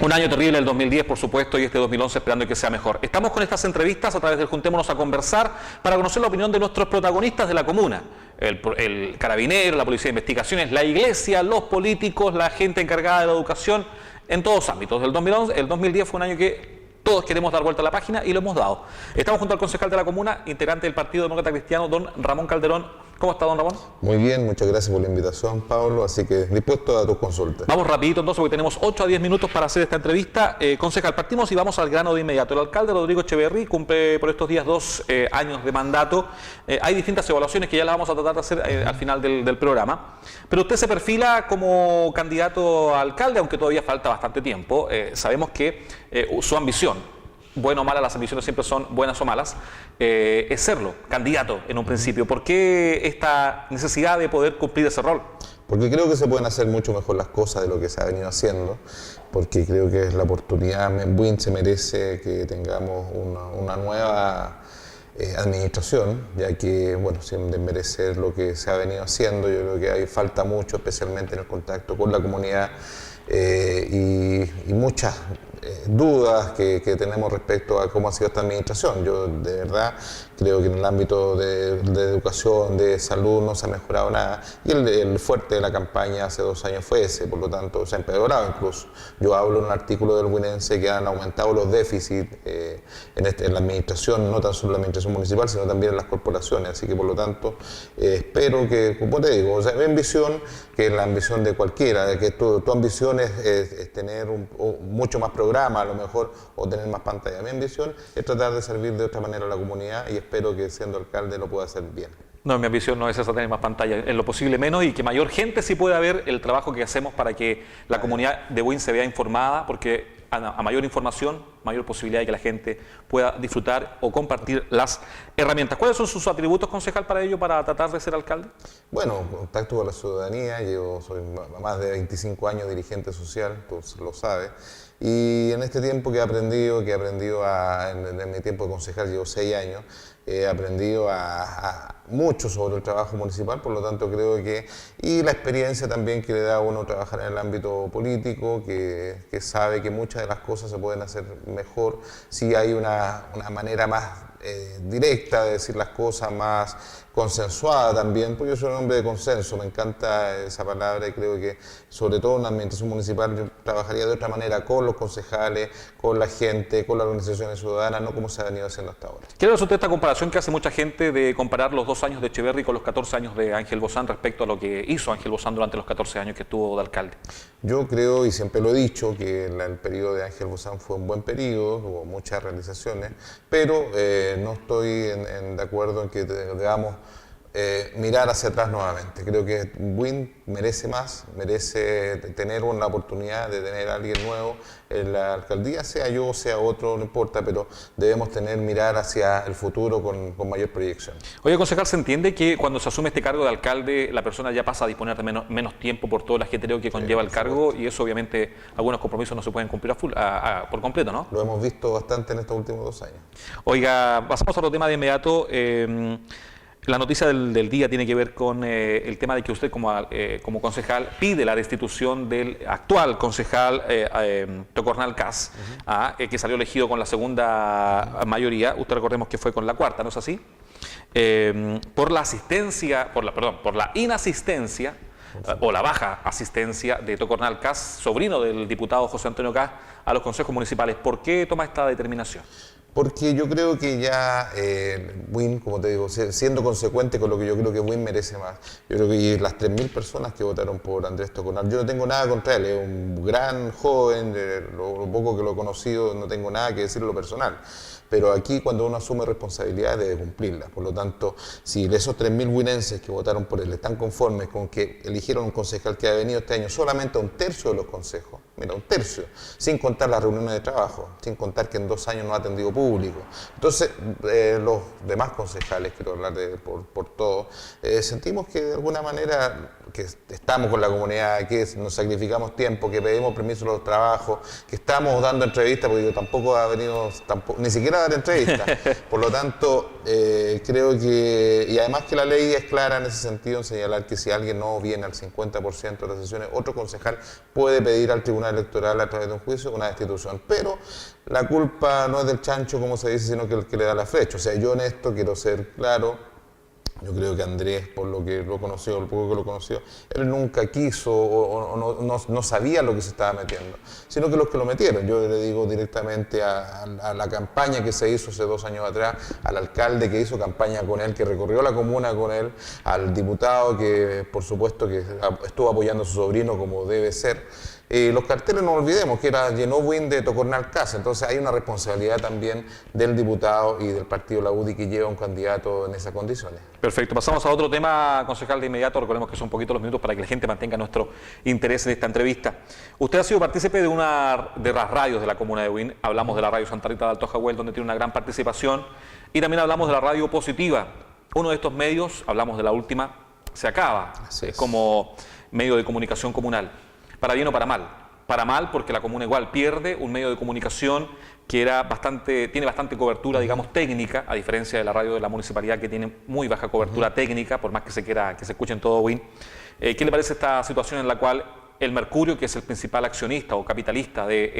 Un año terrible el 2010, por supuesto, y este 2011 esperando que sea mejor. Estamos con estas entrevistas a través del Juntémonos a Conversar para conocer la opinión de nuestros protagonistas de la comuna. El carabinero, la policía de investigaciones, la iglesia, los políticos, la gente encargada de la educación, en todos ámbitos. El 2010 fue un año que todos queremos dar vuelta a la página y lo hemos dado. Estamos junto al concejal de la comuna, integrante del Partido Demócrata Cristiano, don Ramón Calderón. ¿Cómo está, don Ramón? Muy bien, muchas gracias por la invitación, Pablo, así que dispuesto a tus consultas. Vamos rapidito entonces, porque tenemos 8 a 10 minutos para hacer esta entrevista. Concejal, partimos y vamos al grano de inmediato. El alcalde Rodrigo Echeverri cumple por estos días 2 años de mandato. Hay distintas evaluaciones que ya las vamos a tratar de hacer al final del programa. Pero usted se perfila como candidato a alcalde, aunque todavía falta bastante tiempo. Sabemos que su ambición, bueno o mala, las ambiciones siempre son buenas o malas, es serlo, candidato en un principio. ¿Por qué esta necesidad de poder cumplir ese rol? Porque creo que se pueden hacer mucho mejor las cosas de lo que se ha venido haciendo, porque creo que es la oportunidad. Buin se merece que tengamos una nueva administración, ya que, bueno, sin desmerecer lo que se ha venido haciendo, yo creo que hay falta mucho, especialmente en el contacto con la comunidad, y muchas dudas que tenemos respecto a cómo ha sido esta administración. Yo de verdad creo que en el ámbito de educación, de salud, no se ha mejorado nada, y el fuerte de la campaña hace 2 años fue ese, por lo tanto se ha empeorado incluso. Yo hablo en un artículo del Buinense que han aumentado los déficits en la administración, no tan solo en la administración municipal, sino también en las corporaciones, así que por lo tanto espero que, como te digo, o sea, mi ambición, que es la ambición de cualquiera, de que tu ambición es tener mucho más programa, a lo mejor, o tener más pantalla. Mi ambición es tratar de servir de otra manera a la comunidad, y espero que siendo alcalde lo pueda hacer bien. No, mi ambición no es esa, tener más pantalla, en lo posible menos, y que mayor gente sí pueda ver el trabajo que hacemos para que la comunidad de Buin se vea informada, porque a mayor información, mayor posibilidad de que la gente pueda disfrutar o compartir las herramientas. ¿Cuáles son sus atributos, concejal, para ello, para tratar de ser alcalde? Bueno, contacto con la ciudadanía, soy más de 25 años dirigente social, tú lo sabes, y en este tiempo que he aprendido en mi tiempo de concejal, llevo 6 años, he aprendido mucho sobre el trabajo municipal, por lo tanto creo que, y la experiencia también que le da a uno trabajar en el ámbito político, que sabe que muchas de las cosas se pueden hacer mejor si hay una manera más directa de decir las cosas, más consensuada también, porque yo soy un hombre de consenso, me encanta esa palabra, y creo que sobre todo en la administración municipal yo trabajaría de otra manera con los concejales, con la gente, con las organizaciones ciudadanas, no como se ha venido haciendo hasta ahora. ¿Qué le resulta esta comparación que hace mucha gente de comparar los 2 años de Echeverri con los 14 años de Ángel Bozán respecto a lo que hizo Ángel Bozán durante los 14 años que estuvo de alcalde? Yo creo, y siempre lo he dicho, que el periodo de Ángel Bozán fue un buen periodo, hubo muchas realizaciones, pero no estoy de acuerdo en que debamos mirar hacia atrás nuevamente. Creo que Buin merece más, merece tener una oportunidad de tener a alguien nuevo en la alcaldía, sea yo o sea otro, no importa, pero debemos mirar hacia el futuro con mayor proyección. Oye, concejal, ¿se entiende que cuando se asume este cargo de alcalde la persona ya pasa a disponer de menos tiempo por todo el ajetreo que conlleva el cargo, y eso obviamente algunos compromisos no se pueden cumplir por completo, ¿no? Lo hemos visto bastante en estos últimos 2 años. Oiga, pasamos a otro tema de inmediato. La noticia del día tiene que ver con el tema de que usted como concejal pide la destitución del actual concejal Tocornal Kass, que salió elegido con la segunda mayoría. Usted recordemos que fue con la cuarta, ¿no es así? Por la inasistencia o la baja asistencia de Tocornal Kass, sobrino del diputado José Antonio Kass, a los consejos municipales. ¿Por qué toma esta determinación? Porque yo creo que ya Buin, como te digo, siendo consecuente con lo que yo creo que Buin merece más. Yo creo que las 3.000 personas que votaron por Andrés Tocornal, yo no tengo nada contra él, es un gran joven, lo poco que lo he conocido, no tengo nada que decir en lo personal. Pero aquí cuando uno asume responsabilidades debe cumplirlas. Por lo tanto, si esos 3.000 buinenses que votaron por él están conformes con que eligieron un concejal que ha venido este año solamente a 1/3 de los consejos, mira, 1/3, sin contar las reuniones de trabajo, sin contar que en 2 años no ha atendido público. Entonces, los demás concejales, quiero hablar por todos, sentimos que de alguna manera que estamos con la comunidad, que nos sacrificamos tiempo, que pedimos permiso a los trabajos, que estamos dando entrevistas, porque yo tampoco ha venido, ni siquiera volver a dar entrevistas. Por lo tanto, creo que, y además que la ley es clara en ese sentido, en señalar que si alguien no viene al 50% de las sesiones, otro concejal puede pedir al Tribunal Electoral a través de un juicio una destitución. Pero la culpa no es del chancho, como se dice, sino que el que le da la flecha. O sea, yo en esto quiero ser claro. Yo creo que Andrés, por lo que lo conoció, lo poco que lo conoció, él nunca quiso o no sabía lo que se estaba metiendo, sino que los que lo metieron. Yo le digo directamente a la campaña que se hizo hace 2 años atrás, al alcalde que hizo campaña con él, que recorrió la comuna con él, al diputado que, por supuesto, que estuvo apoyando a su sobrino como debe ser. Los carteles no olvidemos que era Genowin de Tocornal Casa, entonces hay una responsabilidad también del diputado y del partido La UDI que lleva un candidato en esas condiciones. Perfecto, pasamos a otro tema, concejal, de inmediato. Recordemos que son un poquito los minutos para que la gente mantenga nuestro interés en esta entrevista. Usted ha sido partícipe de una de las radios de la comuna de Buin. Hablamos de la radio Santa Rita de Alto Jahuel, donde tiene una gran participación, y también hablamos de la radio Positiva. Uno de estos medios, hablamos de la última, se acaba como medio de comunicación comunal. ¿Para bien o para mal? Para mal porque la comuna igual pierde un medio de comunicación que tiene bastante cobertura, digamos, técnica, a diferencia de la radio de la municipalidad, que tiene muy baja cobertura técnica, por más que se quiera que se escuche en todo Buin. ¿Qué le parece esta situación en la cual el Mercurio, que es el principal accionista o capitalista de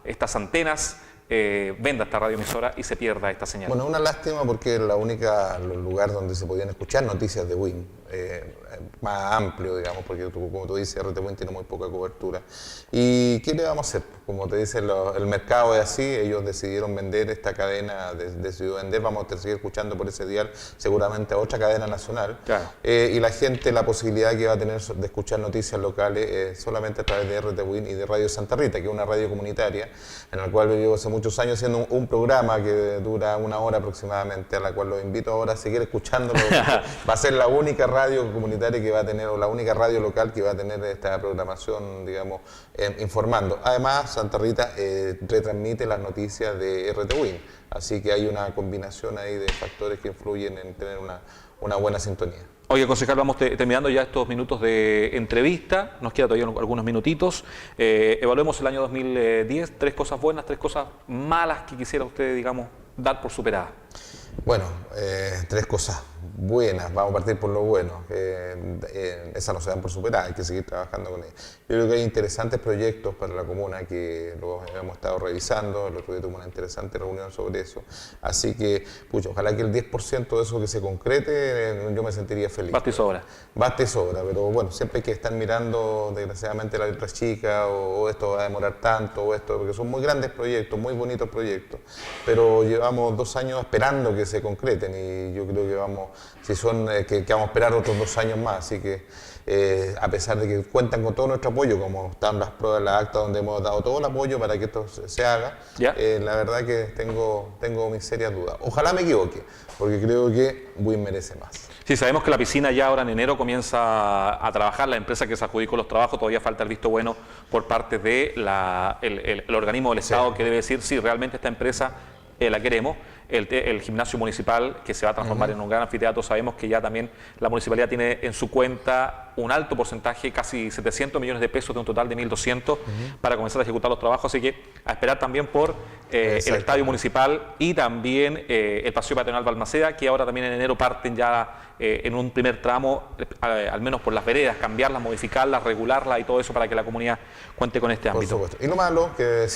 estas antenas, venda esta radioemisora y se pierda esta señal? Bueno, una lástima porque es el lugar donde se podían escuchar noticias de Buin, más amplio, digamos, porque como tú dices, RT Buin tiene muy poca cobertura. ¿Y qué le vamos a hacer? Como te dicen, el mercado es así, ellos decidieron vender esta cadena, decidió vender, vamos a seguir escuchando por ese dial seguramente a otra cadena nacional. Claro. Y la gente, la posibilidad que va a tener de escuchar noticias locales solamente a través de RT Buin y de Radio Santa Rita, que es una radio comunitaria, en la cual vivo hace muchos años haciendo un programa que dura 1 hora aproximadamente, a la cual los invito ahora a seguir escuchándolo. Va a ser la única radio comunitaria que va a tener, o la única radio local que va a tener esta programación, digamos, informando. Además, Santa Rita retransmite las noticias de RT Buin, así que hay una combinación ahí de factores que influyen en tener una buena sintonía. Oye, concejal, vamos terminando ya estos minutos de entrevista, nos queda todavía algunos minutitos. Evaluemos el año 2010, 3 cosas buenas, 3 cosas malas que quisiera usted, digamos, dar por superadas. Bueno, 3 cosas buenas, vamos a partir por lo bueno, esas no se dan por superadas, hay que seguir trabajando con ellas. Yo creo que hay interesantes proyectos para la comuna que los hemos estado revisando, el otro día tuvimos una interesante reunión sobre eso, así que, pucha, ojalá que el 10% de eso que se concrete, yo me sentiría feliz. Basta y sobra. Basta y sobra, pero bueno, siempre hay que estar mirando, desgraciadamente, la letra chica, o esto va a demorar tanto, o esto, porque son muy grandes proyectos, muy bonitos proyectos, pero llevamos 2 años esperando que se concreten y yo creo que vamos a esperar otros 2 años más, así que a pesar de que cuentan con todo nuestro apoyo, como están las pruebas, las actas donde hemos dado todo el apoyo para que esto se haga, la verdad que tengo mis serias dudas. Ojalá me equivoque, porque creo que Buin merece más. Sí, sabemos que la piscina ya ahora en enero comienza a trabajar, la empresa que se adjudicó los trabajos, todavía falta el visto bueno por parte de el organismo del Estado, que debe decir si realmente esta empresa la queremos. El gimnasio municipal, que se va a transformar en un gran anfiteatro, sabemos que ya también la municipalidad tiene en su cuenta un alto porcentaje, casi 700 millones de pesos de un total de 1.200 para comenzar a ejecutar los trabajos, así que a esperar también por el estadio municipal y también el paseo peatonal Balmaceda, que ahora también en enero parten ya en un primer tramo, al menos por las veredas, cambiarlas, modificarlas, regularlas y todo eso para que la comunidad cuente con este ámbito. Por supuesto. Y lo malo, que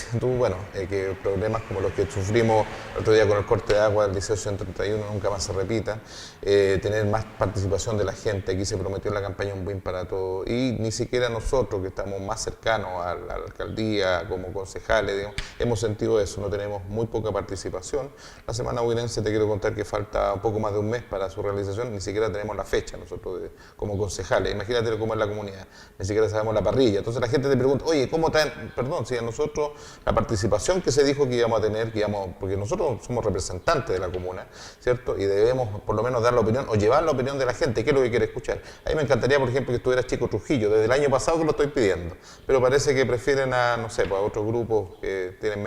que problemas como los que sufrimos el otro día con el corte de agua del Liceo 131 nunca más se repitan, tener más participación de la gente. Aquí se prometió en la campaña un Buin para todo y ni siquiera nosotros, que estamos más cercanos a la alcaldía como concejales, digamos, hemos sentido eso, no tenemos muy poca participación. La Semana Buinense, te quiero contar que falta un poco más de un mes para su realización, ni siquiera tenemos la fecha nosotros como concejales. Imagínate cómo es la comunidad, ni siquiera sabemos la parrilla. Entonces la gente te pregunta, oye, ¿cómo está? Perdón, si a nosotros la participación que se dijo que íbamos a tener, porque nosotros somos representantes de la comuna, ¿cierto? Y debemos por lo menos dar la opinión o llevar la opinión de la gente, qué es lo que quiere escuchar. A mí me encantaría, por ejemplo, que estuviera Chico Trujillo, desde el año pasado que lo estoy pidiendo, pero parece que prefieren a, no sé, pues a otros grupos que tienen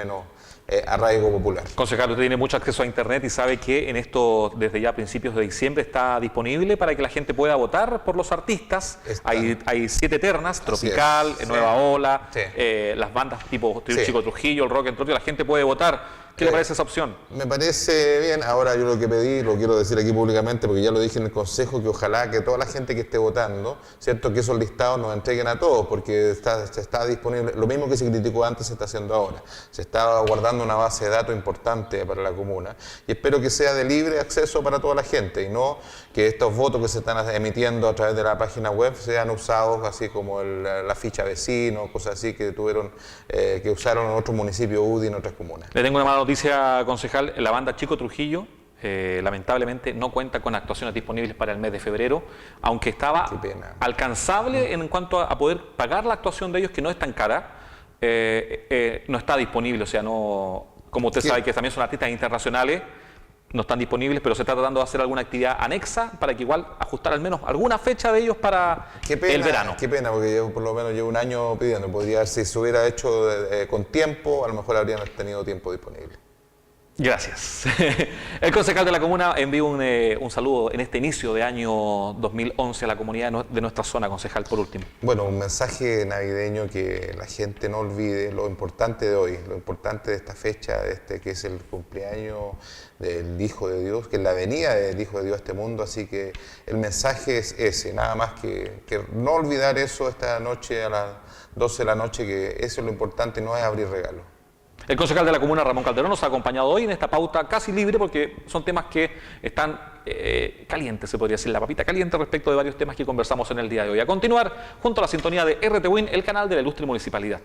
arraigo popular. Concejal, usted tiene mucho acceso a internet y sabe que en esto, desde ya a principios de diciembre, está disponible para que la gente pueda votar por los artistas. Hay 7 ternas, Tropical, Nueva Ola, las bandas tipo Chico Trujillo, el rock, entre otros, la gente puede votar. ¿Qué le parece esa opción? Me parece bien. Ahora yo lo que pedí, lo quiero decir aquí públicamente porque ya lo dije en el Consejo, que ojalá que toda la gente que esté votando, ¿cierto?, que esos listados nos entreguen a todos, porque está disponible. Lo mismo que se criticó antes se está haciendo ahora. Se está guardando una base de datos importante para la comuna y espero que sea de libre acceso para toda la gente y no que estos votos que se están emitiendo a través de la página web sean usados así como la ficha vecino, cosas así que que usaron en otros municipios UDI en otras comunas. Le tengo una mala noticia, concejal. La banda Chico Trujillo lamentablemente no cuenta con actuaciones disponibles para el mes de febrero, aunque estaba alcanzable en cuanto a poder pagar la actuación de ellos, que no es tan cara, no está disponible. O sea, no, como usted sabe que también son artistas internacionales, no están disponibles, pero se está tratando de hacer alguna actividad anexa para que igual ajustar al menos alguna fecha de ellos para el verano. Qué pena, porque yo por lo menos llevo un año pidiendo. Podría, si se hubiera hecho con tiempo, a lo mejor habrían tenido tiempo disponible. Gracias. El concejal de la comuna envía un saludo en este inicio de año 2011 a la comunidad de nuestra zona, concejal, por último. Bueno, un mensaje navideño, que la gente no olvide lo importante de hoy, lo importante de esta fecha, que es el cumpleaños del Hijo de Dios, que es la venida del Hijo de Dios a este mundo, así que el mensaje es ese, nada más que no olvidar eso esta noche a las 12 de la noche, que eso es lo importante, no es abrir regalos. El concejal de la comuna, Ramón Calderón, nos ha acompañado hoy en esta pauta casi libre porque son temas que están calientes, se podría decir, la papita caliente respecto de varios temas que conversamos en el día de hoy. A continuar, junto a la sintonía de RT Win, el canal de la Ilustre Municipalidad.